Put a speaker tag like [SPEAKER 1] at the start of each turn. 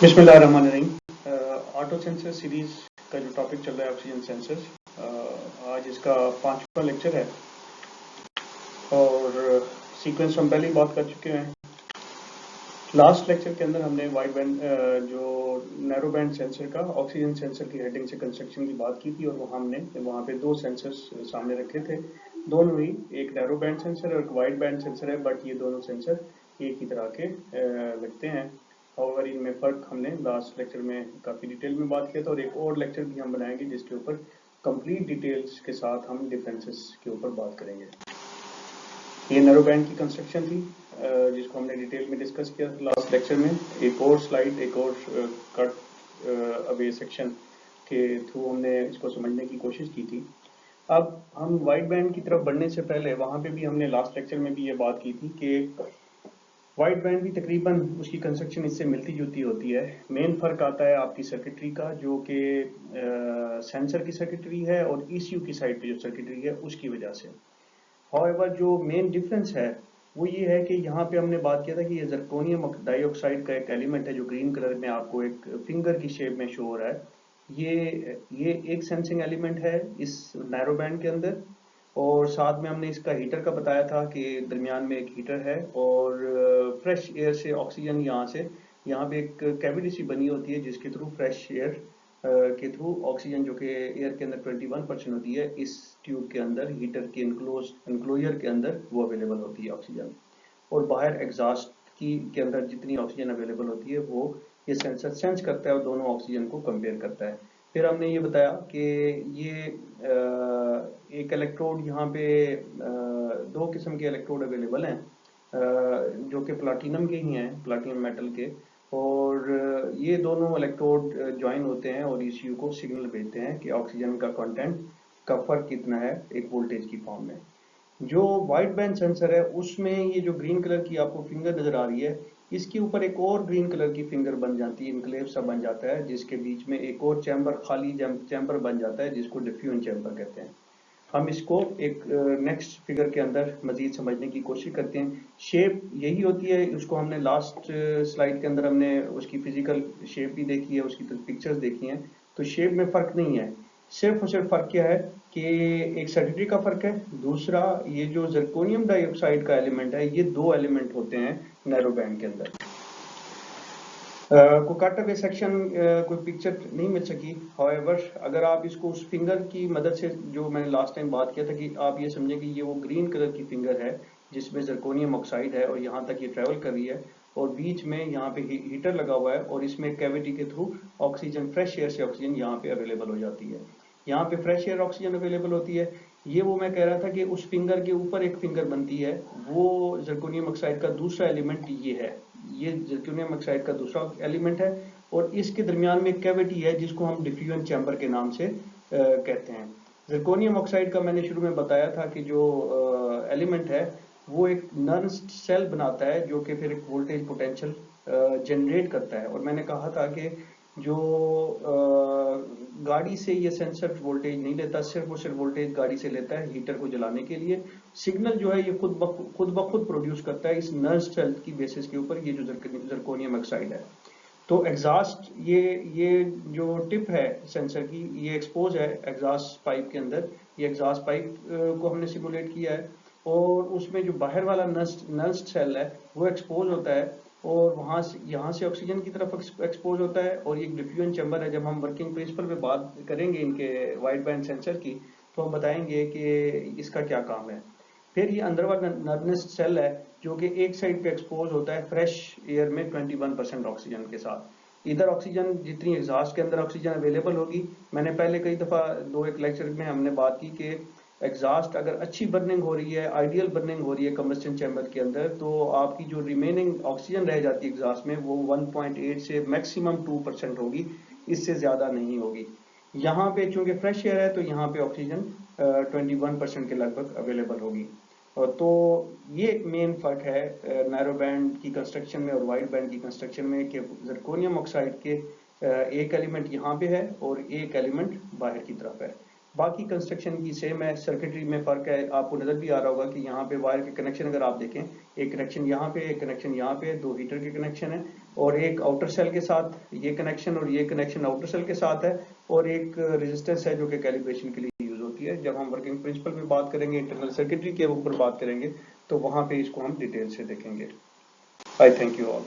[SPEAKER 1] बिस्मिल्लाहिर्रहमानिर्रहीम। Auto sensor series का जो टॉपिक चल रहा है ऑक्सीजन सेंसर्स, आज इसका 5वां लेक्चर है और सीक्वेंस हम पहले ही बात कर चुके हैं। लास्ट लेक्चर के अंदर हमने वाइड बैंड जो नैरो बैंड सेंसर का ऑक्सीजन सेंसर की हेडिंग से कंस्ट्रक्शन की बात की थी और हमने वहाँ पे दो सेंसर्स सामने रखे थे, दोनों ही एक नैरो बैंड सेंसर और एक वाइड बैंड सेंसर है, बट ये दोनों सेंसर एक ही तरह के लगते हैं और इनमें फ़र्क हमने लास्ट लेक्चर में काफ़ी डिटेल में बात किया था और एक और लेक्चर भी हम बनाएंगे जिसके ऊपर कंप्लीट डिटेल्स के साथ हम डिफरेंसेस के ऊपर बात करेंगे। ये नैरो बैंड की कंस्ट्रक्शन थी जिसको हमने डिटेल में डिस्कस किया था लास्ट लेक्चर में। एक और स्लाइड, एक और कट अवे सेक्शन के थ्रू हमने इसको समझने की कोशिश की थी। अब हम वाइड बैंड की तरफ बढ़ने से पहले वहाँ पे भी हमने लास्ट लेक्चर में भी ये बात की थी कि वाइड बैंड भी तकरीबन उसकी कंस्ट्रक्शन इससे मिलती जुलती होती है। मेन फ़र्क आता है आपकी सर्किटरी का, जो कि सेंसर की सर्किटरी है और ECU की साइड पे जो सर्किटरी है उसकी वजह से। हाउएवर जो मेन डिफरेंस है वो ये है कि यहाँ पे हमने बात किया था कि ये जर्कोनियम डाइऑक्साइड का एक एलिमेंट है जो ग्रीन कलर में आपको एक फिंगर की शेप में शो हो रहा है। ये एक सेंसिंग एलिमेंट है इस नैरो बैंड के अंदर और साथ में हमने इसका हीटर का बताया था कि दरमियान में एक हीटर है और फ्रेश एयर से ऑक्सीजन यहाँ पे एक कैविटी सी बनी होती है जिसके थ्रू फ्रेश एयर के थ्रू ऑक्सीजन जो कि एयर के अंदर 21% होती है इस ट्यूब के अंदर हीटर के इनक्लोजर के अंदर वो अवेलेबल होती है ऑक्सीजन, और बाहर एग्जॉस्ट के अंदर जितनी ऑक्सीजन अवेलेबल होती है वो ये सेंसर सेंस करता है और दोनों ऑक्सीजन को कंपेयर करता है। फिर हमने ये बताया कि ये एक इलेक्ट्रोड यहाँ पे दो किस्म के इलेक्ट्रोड अवेलेबल हैं जो कि प्लाटिनम के ही हैं, प्लाटिनम मेटल के, और ये दोनों इलेक्ट्रोड ज्वाइन होते हैं और ECU को सिग्नल भेजते हैं कि ऑक्सीजन का कंटेंट का फर्क कितना है एक वोल्टेज की फॉर्म में। जो वाइड बैंड सेंसर है उसमें ये जो ग्रीन कलर की आपको फिंगर नजर आ रही है इसके ऊपर एक और ग्रीन कलर की फिंगर बन जाती है, इनक्लेव सा बन जाता है जिसके बीच में एक और चैम्बर, खाली चैम्बर बन जाता है जिसको डिफ्यूजन चैम्बर कहते हैं। हम इसको एक नेक्स्ट फिगर के अंदर मजीद समझने की कोशिश करते हैं। शेप यही होती है, उसको हमने लास्ट स्लाइड के अंदर हमने उसकी फिजिकल शेप भी देखी है, उसकी पिक्चर्स देखी हैं, तो शेप में फ़र्क नहीं है। सिर्फ और सिर्फ फ़र्क क्या है कि एक सर्किटरी का फ़र्क है, दूसरा ये जो जर्कोनियम डाइऑक्साइड का एलिमेंट है, ये दो एलिमेंट होते हैं नैरो बैंड के अंदर। को कट अवे सेक्शन कोई पिक्चर नहीं मिल सकी। हाउएवर अगर आप इसको उस फिंगर की मदद से, जो मैंने लास्ट टाइम बात किया था कि आप ये समझें कि ये वो ग्रीन कलर की फिंगर है जिसमें जर्कोनियम ऑक्साइड है और यहाँ तक ये ट्रेवल कर रही है और बीच में यहाँ पे हीटर लगा हुआ है और इसमें कैविटी के थ्रू ऑक्सीजन, फ्रेश एयर से ऑक्सीजन यहाँ पे अवेलेबल हो जाती है। यहाँ पे फ्रेश एयर ऑक्सीजन अवेलेबल होती है। ये वो मैं कह रहा था कि उस फिंगर के ऊपर एक फिंगर बनती है, वो जर्कोनियम ऑक्साइड का दूसरा एलिमेंट ये है, ये जर्कोनियम ऑक्साइड का दूसरा एलिमेंट है और इसके दरमियान में एक कैविटी है जिसको हम डिफ्यूजन चैम्बर के नाम से कहते हैं। जर्कोनियम ऑक्साइड का मैंने शुरू में बताया था कि जो एलिमेंट है वो एक नर्स्ट सेल बनाता है जो कि फिर एक वोल्टेज पोटेंशियल जनरेट करता है, और मैंने कहा था कि जो गाड़ी से ये सेंसर वोल्टेज नहीं लेता, सिर्फ और सिर्फ वोल्टेज गाड़ी से लेता है हीटर को जलाने के लिए। सिग्नल जो है ये खुद ब खुद प्रोड्यूस करता है इस नर्स्ट सेल की बेसिस के ऊपर, ये जो जर्कोनियम ऑक्साइड है। तो एग्जॉस्ट, ये जो टिप है सेंसर की, ये एक्सपोज है एग्जॉस्ट पाइप के अंदर। ये एग्जॉस्ट पाइप को हमने सिमुलेट किया है और उसमें जो बाहर वाला नर्स्ट सेल है वो एक्सपोज होता है और वहाँ से यहाँ से ऑक्सीजन की तरफ एक्सपोज होता है और ये डिफ्यूजन चैम्बर है। जब हम वर्किंग प्रिंसिपल पे बात करेंगे इनके वाइड बैंड सेंसर की तो हम बताएंगे कि इसका क्या काम है। फिर ये अंदर वाला नर्वस सेल है जो कि एक साइड पे एक्सपोज होता है फ्रेश एयर में 21% ऑक्सीजन के साथ। इधर ऑक्सीजन जितनी एग्जॉस्ट के अंदर ऑक्सीजन अवेलेबल होगी, मैंने पहले कई दफ़ा दो एक लेक्चर में हमने बात की कि एग्जॉस्ट अगर अच्छी बर्निंग हो रही है, आइडियल बर्निंग हो रही है कंबस्टन चैम्बर के अंदर, तो आपकी जो रिमेनिंग ऑक्सीजन रह जाती है एग्जॉस्ट में वो 1.8 से मैक्सिमम 2% होगी, इससे ज़्यादा नहीं होगी। यहाँ पे चूंकि फ्रेश एयर है तो यहाँ पे ऑक्सीजन 21% के लगभग अवेलेबल होगी। तो ये मेन फ़र्क है नैरो बैंड की कंस्ट्रक्शन में और वाइड बैंड की कंस्ट्रक्शन में कि जर्कोनियम ऑक्साइड के एक एलिमेंट यहाँ पे है और एक एलिमेंट बाहर की तरफ है। बाकी कंस्ट्रक्शन की सेम है, सर्किटरी में फ़र्क है। आपको नज़र भी आ रहा होगा कि यहाँ पे वायर के कनेक्शन अगर आप देखें, एक कनेक्शन यहाँ पे, एक कनेक्शन यहाँ पे, दो हीटर के कनेक्शन है और एक आउटर सेल के साथ ये कनेक्शन, और ये कनेक्शन आउटर सेल के साथ है, और एक रेजिस्टेंस है जो कि कैलिब्रेशन के लिए यूज होती है। जब हम वर्किंग प्रिंसिपल पे बात करेंगे, इंटरनल सर्किटरी के ऊपर बात करेंगे, तो वहां पे इसको हम डिटेल से देखेंगे। आई थैंक यू ऑल।